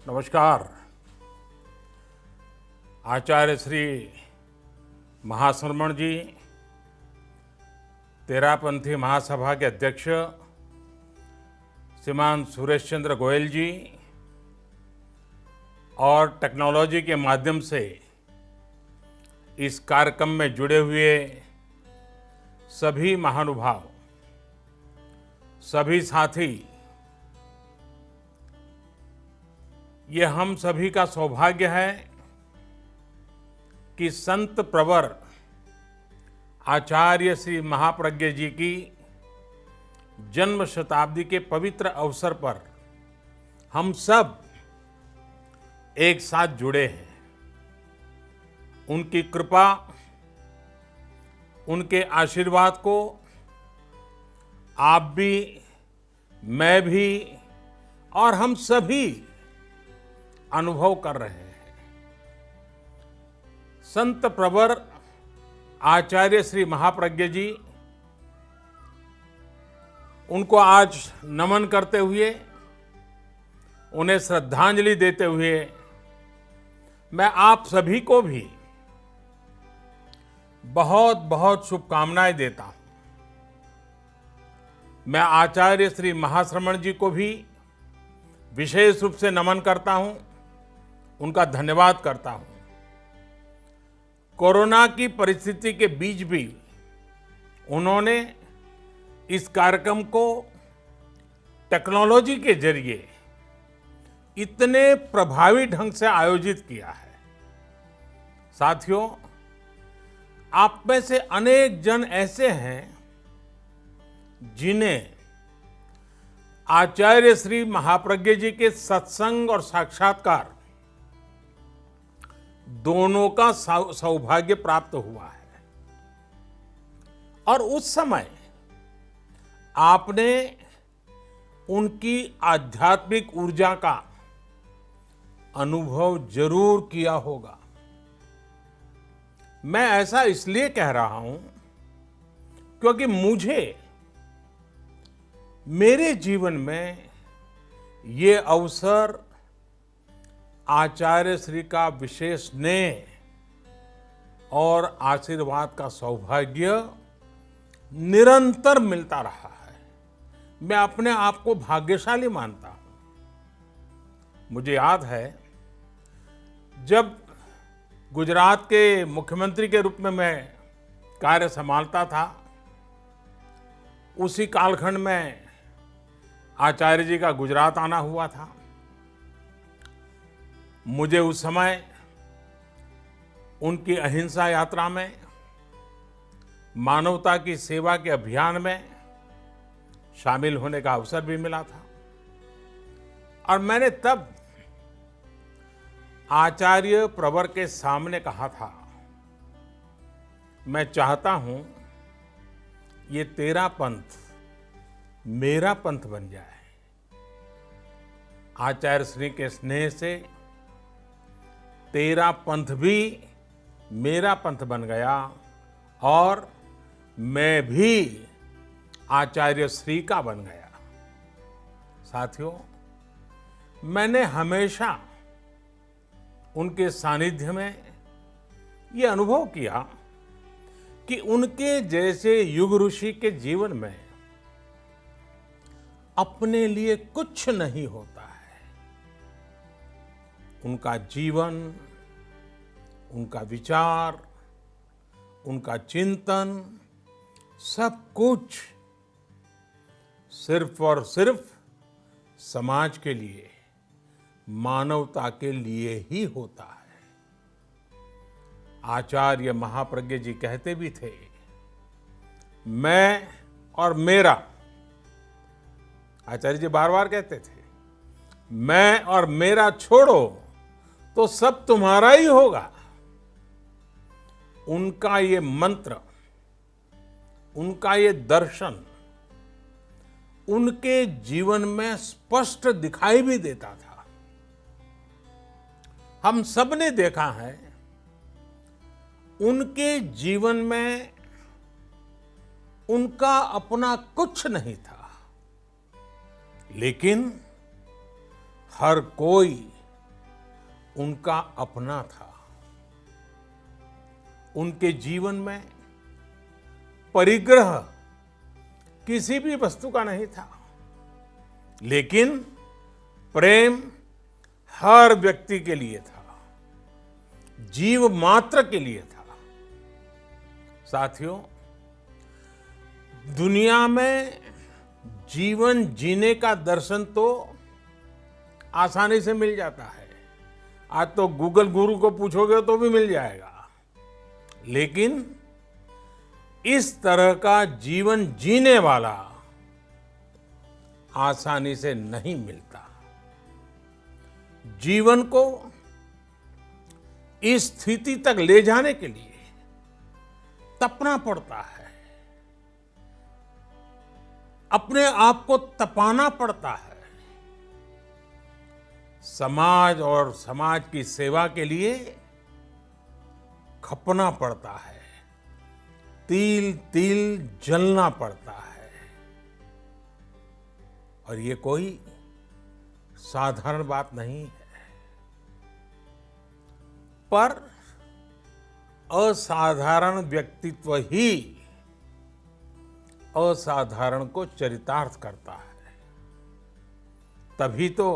नमस्कार। आचार्य श्री महाश्रमण जी, तेरापंथी महासभा के अध्यक्ष श्रीमान सुरेश चंद्र गोयल जी और टेक्नोलॉजी के माध्यम से इस कार्यक्रम में जुड़े हुए सभी महानुभाव, सभी साथी, ये हम सभी का सौभाग्य है कि संत प्रवर आचार्य श्री महाप्रज्ञ जी की जन्म शताब्दी के पवित्र अवसर पर हम सब एक साथ जुड़े हैं। उनकी कृपा, उनके आशीर्वाद को आप भी, मैं भी और हम सभी अनुभव कर रहे हैं। संत प्रवर आचार्य श्री महाप्रज्ञ जी, उनको आज नमन करते हुए, उन्हें श्रद्धांजलि देते हुए मैं आप सभी को भी बहुत बहुत शुभकामनाएं देता हूं। मैं आचार्य श्री महाश्रमण जी को भी विशेष रूप से नमन करता हूं, उनका धन्यवाद करता हूं। कोरोना की परिस्थिति के बीच भी उन्होंने इस कार्यक्रम को टेक्नोलॉजी के जरिए इतने प्रभावी ढंग से आयोजित किया है। साथियों, आप में से अनेक जन ऐसे हैं जिन्हें आचार्य श्री महाप्रज्ञ जी के सत्संग और साक्षात्कार दोनों का सौभाग्य प्राप्त हुआ है। और उस समय आपने उनकी आध्यात्मिक ऊर्जा का अनुभव जरूर किया होगा। मैं ऐसा इसलिए कह रहा हूं क्योंकि मुझे मेरे जीवन में ये अवसर आचार्य श्री का विशेष स्नेह और आशीर्वाद का सौभाग्य निरंतर मिलता रहा है। मैं अपने आप को भाग्यशाली मानता हूं। मुझे याद है, जब गुजरात के मुख्यमंत्री के रूप में मैं कार्य संभालता था, उसी कालखंड में आचार्य जी का गुजरात आना हुआ था। मुझे उस समय उनकी अहिंसा यात्रा में, मानवता की सेवा के अभियान में शामिल होने का अवसर भी मिला था। और मैंने तब आचार्य प्रवर के सामने कहा था, मैं चाहता हूं ये तेरा पंथ मेरा पंथ बन जाए। आचार्य श्री के स्नेह से तेरा पंथ भी मेरा पंथ बन गया और मैं भी आचार्य श्री का बन गया। साथियों, मैंने हमेशा उनके सानिध्य में ये अनुभव किया कि उनके जैसे युग ऋषि के जीवन में अपने लिए कुछ नहीं होता है। उनका जीवन, उनका विचार, उनका चिंतन, सब कुछ सिर्फ और सिर्फ समाज के लिए, मानवता के लिए ही होता है। आचार्य महाप्रज्ञ जी कहते भी थे, मैं और मेरा। आचार्य जी बार बार कहते थे, मैं और मेरा छोड़ो तो सब तुम्हारा ही होगा। उनका ये मंत्र, उनका ये दर्शन उनके जीवन में स्पष्ट दिखाई भी देता था। हम सब ने देखा है, उनके जीवन में उनका अपना कुछ नहीं था, लेकिन हर कोई उनका अपना था। उनके जीवन में परिग्रह किसी भी वस्तु का नहीं था, लेकिन प्रेम हर व्यक्ति के लिए था, जीव मात्र के लिए था। साथियों, दुनिया में जीवन जीने का दर्शन तो आसानी से मिल जाता है। आज तो गूगल गुरु को पूछोगे तो भी मिल जाएगा, लेकिन इस तरह का जीवन जीने वाला आसानी से नहीं मिलता। जीवन को इस स्थिति तक ले जाने के लिए तपना पड़ता है, अपने आप को तपाना पड़ता है। समाज और समाज की सेवा के लिए खपना पड़ता है, तिल तिल जलना पड़ता है। और ये कोई साधारण बात नहीं है। पर असाधारण व्यक्तित्व ही असाधारण को चरितार्थ करता है। तभी तो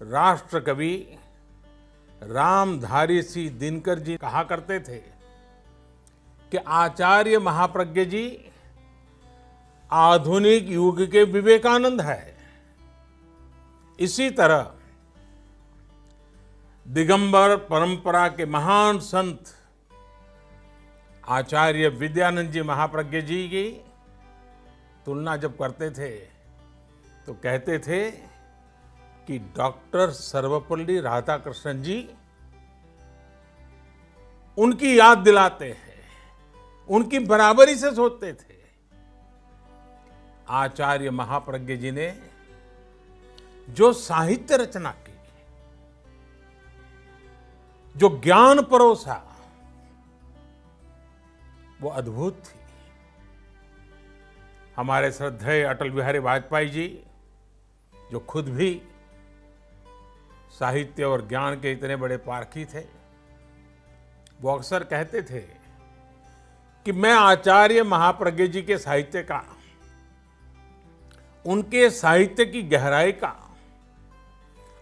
राष्ट्र कवि रामधारी सिंह दिनकर जी कहा करते थे कि आचार्य महाप्रज्ञ जी आधुनिक युग के विवेकानंद है। इसी तरह दिगंबर परंपरा के महान संत आचार्य विद्यानंद जी महाप्रज्ञ जी की तुलना जब करते थे तो कहते थे कि डॉक्टर सर्वपल्ली राधाकृष्णन जी उनकी याद दिलाते हैं, उनकी बराबरी से सोचते थे। आचार्य महाप्रज्ञ जी ने जो साहित्य रचना की, जो ज्ञान परोसा, वो अद्भुत थी। हमारे श्रद्धेय अटल बिहारी वाजपेयी जी, जो खुद भी साहित्य और ज्ञान के इतने बड़े पारखी थे, वो अक्सर कहते थे कि मैं आचार्य महाप्रज्ञ जी के साहित्य का, उनके साहित्य की गहराई का,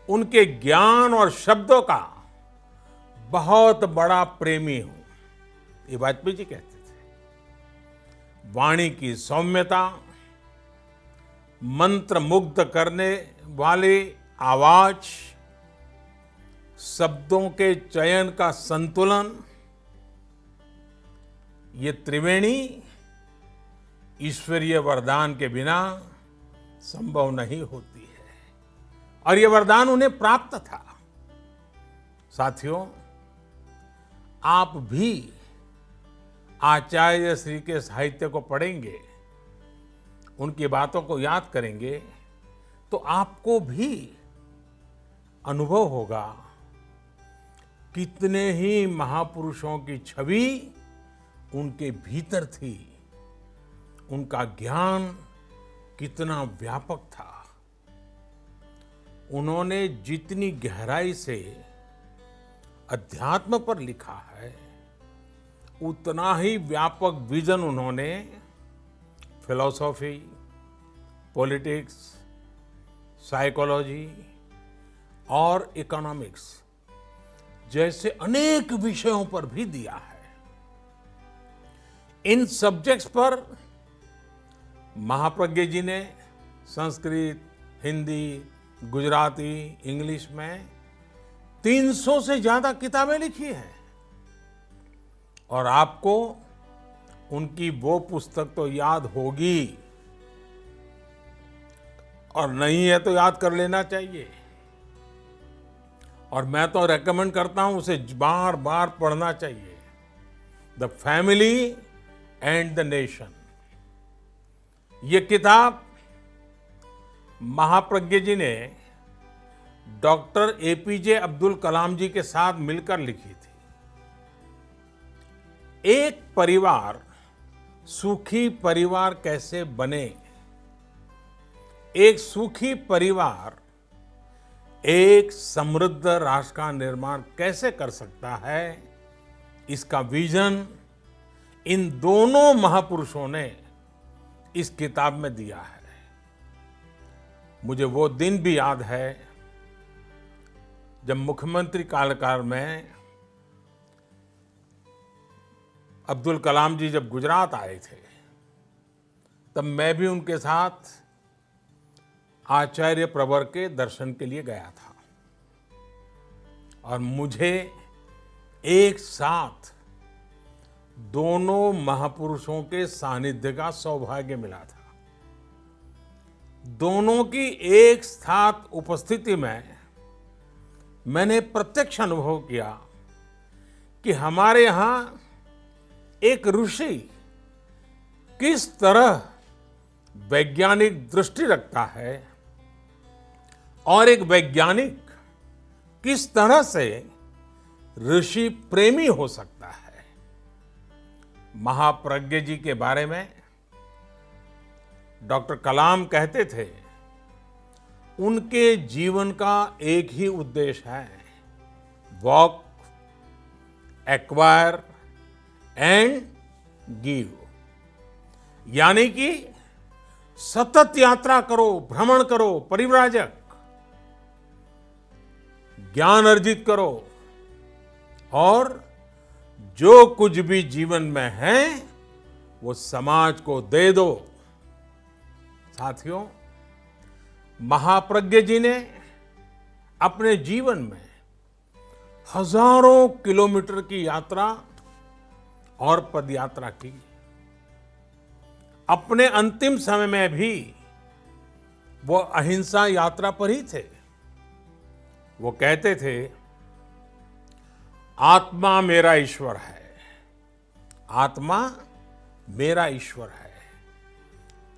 उनके ज्ञान और शब्दों का बहुत बड़ा प्रेमी हूं। ये वाजपेयी जी कहते थे। वाणी की सौम्यता, मंत्र मुग्ध करने वाली आवाज, शब्दों के चयन का संतुलन, ये त्रिवेणी ईश्वरीय वरदान के बिना संभव नहीं होती है, और ये वरदान उन्हें प्राप्त था। साथियों, आप भी आचार्य श्री के साहित्य को पढ़ेंगे, उनकी बातों को याद करेंगे, तो आपको भी अनुभव होगा कितने ही महापुरुषों की छवि उनके भीतर थी, उनका ज्ञान कितना व्यापक था। उन्होंने जितनी गहराई से अध्यात्म पर लिखा है, उतना ही व्यापक विजन उन्होंने फिलॉसफी, पॉलिटिक्स, साइकोलॉजी और इकोनॉमिक्स जैसे अनेक विषयों पर भी दिया है। इन सब्जेक्ट्स पर महाप्रज्ञ जी ने संस्कृत, हिंदी, गुजराती, इंग्लिश में 300 से ज्यादा किताबें लिखी हैं। और आपको उनकी वो पुस्तक तो याद होगी, और नहीं है तो याद कर लेना चाहिए। और मैं तो रेकमेंड करता हूं उसे बार बार पढ़ना चाहिए। The family and the nation. ये किताब महाप्रज्ञ जी ने डॉक्टर एपीजे अब्दुल कलाम जी के साथ मिलकर लिखी थी। एक परिवार सुखी परिवार कैसे बने, एक सुखी परिवार एक समृद्ध राष्ट्र का निर्माण कैसे कर सकता है, इसका विजन इन दोनों महापुरुषों ने इस किताब में दिया है। मुझे वो दिन भी याद है जब मुख्यमंत्री कार्यकाल में अब्दुल कलाम जी जब गुजरात आए थे, तब मैं भी उनके साथ आचार्य प्रवर के दर्शन के लिए गया था और मुझे एक साथ दोनों महापुरुषों के सानिध्य का सौभाग्य मिला था। दोनों की एक साथ उपस्थिति में मैंने प्रत्यक्ष अनुभव किया कि हमारे यहाँ एक ऋषि किस तरह वैज्ञानिक दृष्टि रखता है और एक वैज्ञानिक किस तरह से ऋषि प्रेमी हो सकता है। महाप्रज्ञ जी के बारे में डॉक्टर कलाम कहते थे, उनके जीवन का एक ही उद्देश्य है, वॉक, एक्वायर एंड गिव, यानी कि सतत यात्रा करो, भ्रमण करो, परिव्राजक, ज्ञान अर्जित करो और जो कुछ भी जीवन में है वो समाज को दे दो। साथियों, महाप्रज्ञ जी ने अपने जीवन में हजारों किलोमीटर की यात्रा और पदयात्रा की। अपने अंतिम समय में भी वो अहिंसा यात्रा पर ही थे। वो कहते थे, आत्मा मेरा ईश्वर है, आत्मा मेरा ईश्वर है,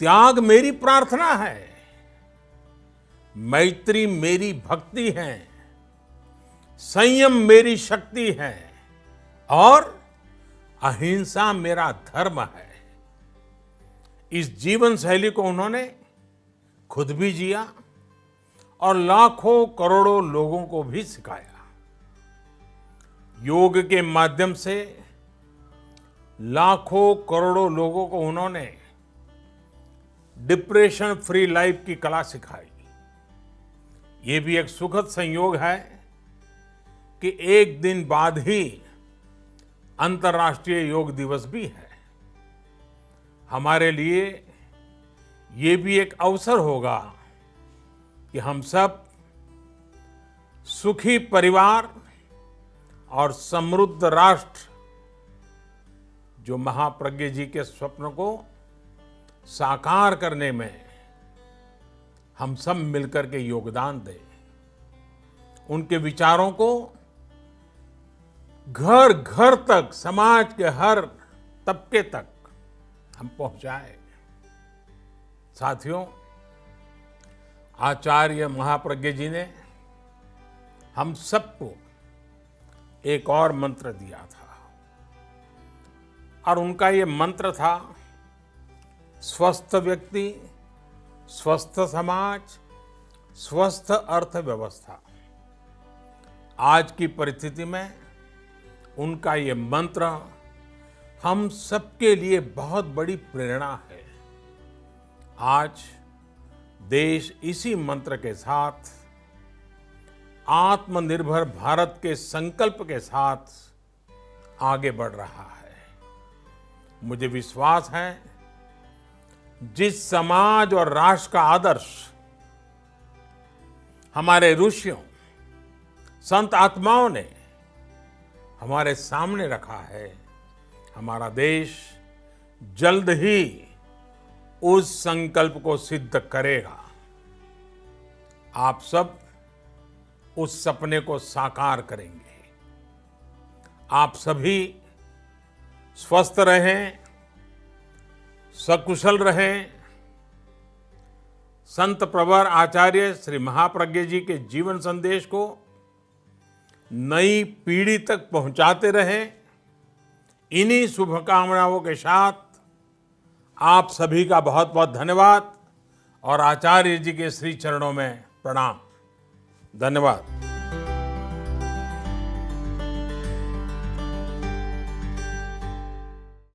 त्याग मेरी प्रार्थना है, मैत्री मेरी भक्ति है, संयम मेरी शक्ति है और अहिंसा मेरा धर्म है। इस जीवन शैली को उन्होंने खुद भी जिया और लाखों करोड़ों लोगों को भी सिखाया। योग के माध्यम से लाखों करोड़ों लोगों को उन्होंने डिप्रेशन फ्री लाइफ की कला सिखाई। ये भी एक सुखद संयोग है कि एक दिन बाद ही अंतर्राष्ट्रीय योग दिवस भी है। हमारे लिए ये भी एक अवसर होगा कि हम सब सुखी परिवार और समृद्ध राष्ट्र, जो महाप्रज्ञ जी के स्वप्न को साकार करने में हम सब मिलकर के योगदान दें। उनके विचारों को घर घर तक, समाज के हर तबके तक हम पहुंचाएं। साथियों, आचार्य महाप्रज्ञ जी ने हम सबको एक और मंत्र दिया था और उनका ये मंत्र था, स्वस्थ व्यक्ति, स्वस्थ समाज, स्वस्थ अर्थव्यवस्था। आज की परिस्थिति में उनका ये मंत्र हम सबके लिए बहुत बड़ी प्रेरणा है। आज देश इसी मंत्र के साथ, आत्मनिर्भर भारत के संकल्प के साथ आगे बढ़ रहा है। मुझे विश्वास है, जिस समाज और राष्ट्र का आदर्श हमारे ऋषियों, संत आत्माओं ने हमारे सामने रखा है, हमारा देश जल्द ही उस संकल्प को सिद्ध करेगा। आप सब उस सपने को साकार करेंगे। आप सभी स्वस्थ रहें, सकुशल रहें। संत प्रवर आचार्य श्री महाप्रज्ञ जी के जीवन संदेश को नई पीढ़ी तक पहुंचाते रहें। इन्हीं शुभकामनाओं के साथ आप सभी का बहुत बहुत धन्यवाद और आचार्य जी के श्री चरणों में प्रणाम। धन्यवाद।